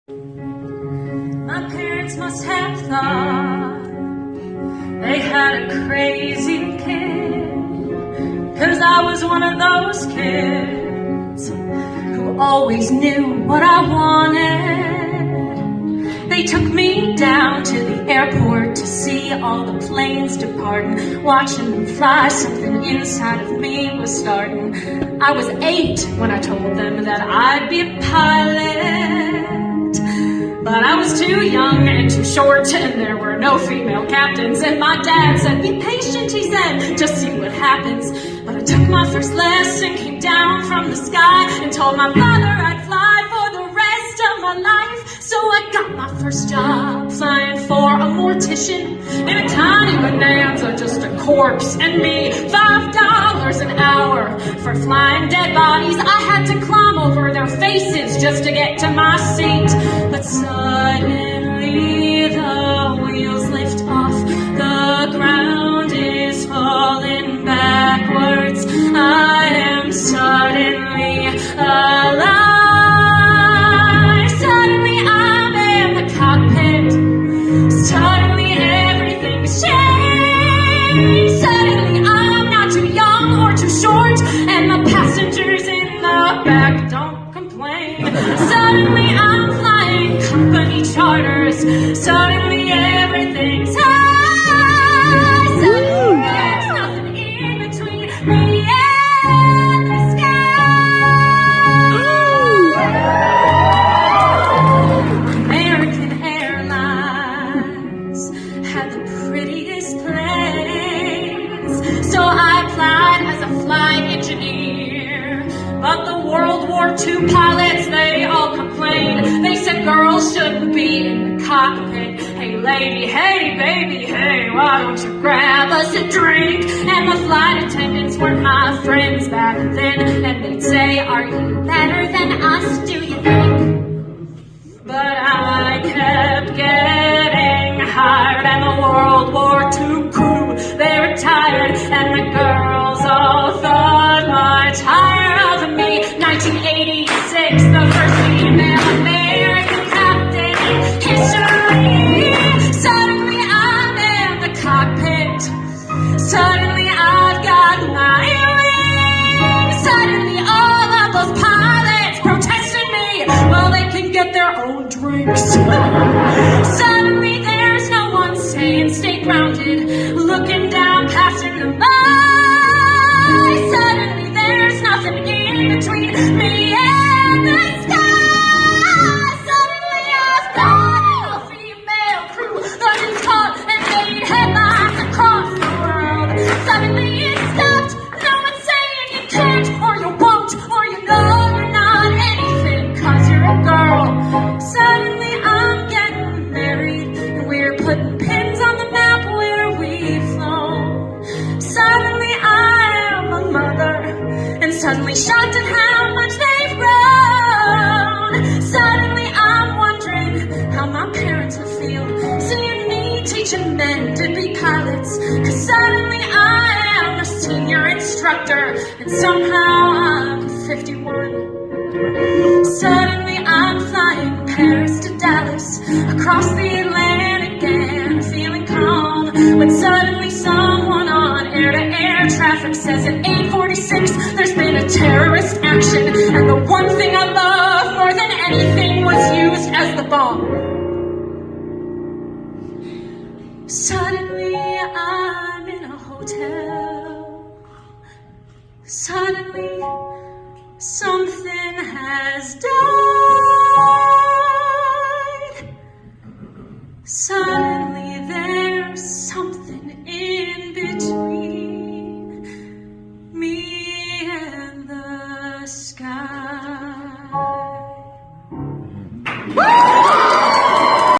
My parents must have thought they had a crazy kid, 'cause I was one of those kids who always knew what I wanted. They took me down to the airport to see all the planes departing. Watching them fly, something inside of me was starting. I was 8 when I told them that I'd be a pilot, but I was too young and too short, and there were no female captains. And my dad said, "Be patient," he said, "just see what happens." But I took my first lesson, came down from the sky, and told my father I'd fly for the rest of my life. So I got my first job flying for a mortician in a tiny bonanza, just a corpse and me. $5 an hour for flying dead bodies. I had to climb over their faces just to get to my seat. But suddenly the wheels lift off, the ground is falling backwards. I am suddenly alive. Suddenly I'm in the cockpit. Suddenly everything's changed. Suddenly I'm not too young or too short, and the passengers in the back don't complain. Suddenly I'm flying company charters. Suddenly everything's high. Suddenly there's nothing in between me and the sky. American Airlines had the prettiest planes, so I applied as a flight engineer. But the World War II pilots, they all complained. They said girls shouldn't be in the cockpit. Hey lady, hey baby, hey, why don't you grab us a drink? And the flight attendants weren't my friends back then, and they'd say, "Are you better than us, do you think?" But I kept getting hired, and the World War II crew, they retired, and the girls all thought much higher of me. 1986, the first female American captain in history. Suddenly I'm in the cockpit. Suddenly I've got my wings. Suddenly all of those pilots protesting me, well, they can get their own drinks. Suddenly there's no one saying stay grounded, looking down, passing them by. Suddenly there's nothing in between me and the sky. Suddenly I've got a female crew. The news caught and made headlines across the world. Suddenly it stopped. No one's saying you can't, or you won't, or you know you're not anything 'cause you're a girl. Suddenly I'm getting married, and we're putting pins on the map where we've flown. Suddenly I'm a mother, and suddenly shocked at how much they've grown. Suddenly I'm wondering how my parents would feel seeing me teaching men to be pilots. 'Cause suddenly I am a senior instructor, and somehow I'm 51. Suddenly I'm flying Paris to Dallas, across the Atlantic and feeling calm, when suddenly someone on air-to-air traffic says at 8:46 there's been a terrorist action, and the one thing I love more than anything was used as the bomb. Suddenly I'm in a hotel. Suddenly something has died.